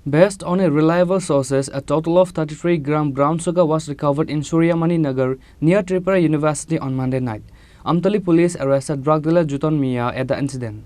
Based on reliable sources, a total of 33-gram brown sugar was recovered in Suryamani Nagar near Tripura University on Monday night. Amtali police arrested drug dealer Juton Mia at the incident.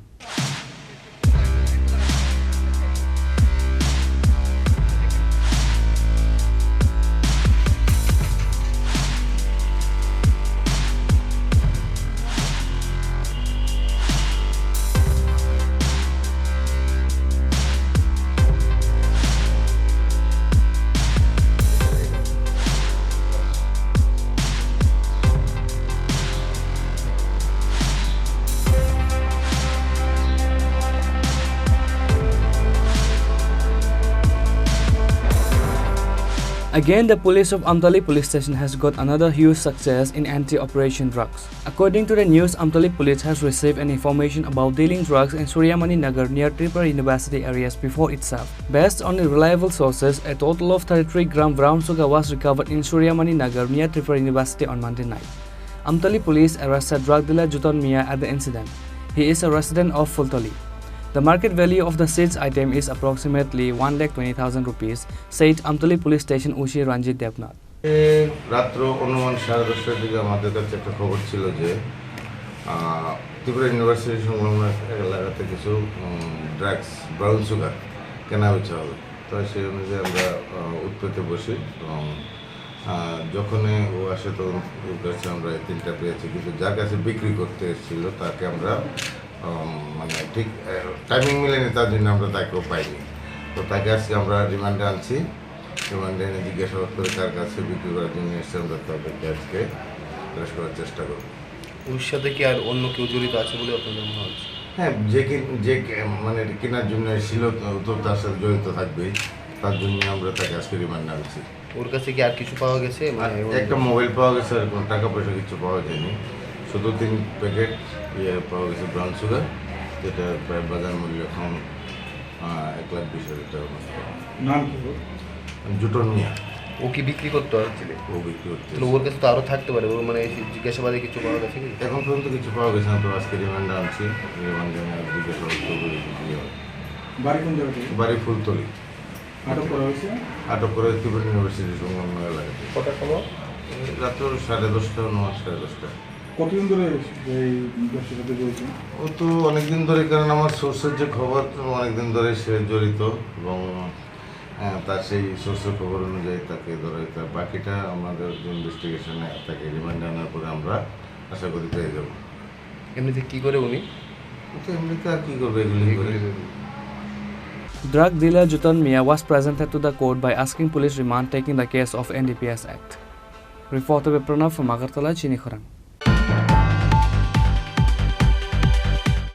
Again, the police of Amtali police station has got another huge success in anti-operation drugs. According to the news, Amtali police has received an information about dealing drugs in Suryamani Nagar near Tripura University areas before itself. Based on reliable sources, a total of 33-gram brown sugar was recovered in Suryamani Nagar near Tripura University on Monday night. Amtali police arrested drug dealer Juton Mia at the incident. He is a resident of Fultoli. The market value of the seized item is approximately 1,20,000 rupees, said Amtali Police Station Ushi Ranjit Devnath. রাত্র অনুমান 10:30টার দিকে আমাদের কাছে একটা খবর ছিল যে Tripura university সংলগ্ন এলাকাতে কিছু ড্রাগস ব্রাউন সুগার কেনা বেচা হবে। তো সেই অনুযায়ী আমরা উৎপত্তি বসি এবং যখনই ও আসে তো ওর কাছে আমরা 3টা পেয়েছি, কিন্তু যার কাছে বিক্রি করতে এসেছিল তাকে আমরা মানে ঠিক টাইমিং মিলেনি, তার জন্য আমরা তাকেও পাইনি। তো তাকে আজকে আমরা রিমান্ডে আনছি। রিমান্ডে এনে জিজ্ঞাসাবাদ করে তার কাছে বিক্রি করার জন্য এসে আমরা তাদেরকে আজকে অ্যারেস্ট করার চেষ্টা করব। ওর সাথে কি আর অন্য কেউ জড়িত আছে বলে আপনাদের মনে হচ্ছে? হ্যাঁ, যে মানে কেনার জন্য এসেছিল তো তার সাথে জড়িত থাকবেই, তার জন্য আমরা তাকে আজকে রিমান্ডে আনছি। ওর কাছে কি আর কিছু পাওয়া গেছে? একটা মোবাইল পাওয়া গেছে, আর কোনো টাকা পয়সা কিছু পাওয়া যায়নি। শুধু 3 প্যাকেট পাওয়া গেছে ব্রাউন সুগার, যেটা প্রায় বাজার মূল্য এখন 1,20,000 টাকার মতো। নাম কি? জুটন মিয়া। ও কি বিক্রি করতে হচ্ছিল? ও বিক্রি করতে। ওর কাছে তো আরও থাকতে পারে, ওর মানে জিজ্ঞাসাবাদে কিছু পাওয়া গেছে কি? এখন পর্যন্ত কিছু পাওয়া গেছে না, তো আজকে রিমান্ডে আনছি। রিমান্ডে জিজ্ঞাসাবাদ করবো। বাড়ি কোন জায়গাতে? বাড়ি ফুলতলি। আটক করা হয়েছে? আটক করে ত্রিপুরা ইউনিভার্সিটি সংলগ্ন এলাকাতে। কটার সময়? রাত্র 10:30 9:30। কতদিন ধরে এই ব্যবসার সাথে জড়িত? ও তো অনেকদিন ধরে, কারণ আমার সোর্সের যে খবর অনেকদিন ধরে সে জড়িত এবং তার সেই সোর্সের খবর অনুযায়ী তাকে ধরা হয়েছে। বাকিটা আমাদের ইনভেস্টিগেশনে তাকে রিমান্ডে আনার পরে আমরা আশা করি পেয়ে যাব। এমনিতে কী করে উনি? তো এমনিতে আর কী করবে, এগুলি করে। Drug dealer Juton Mia was presented to the court by asking police remand, taking the case of NDPS Act. Reporter by Pranav from Agartala, Chini, Khorang.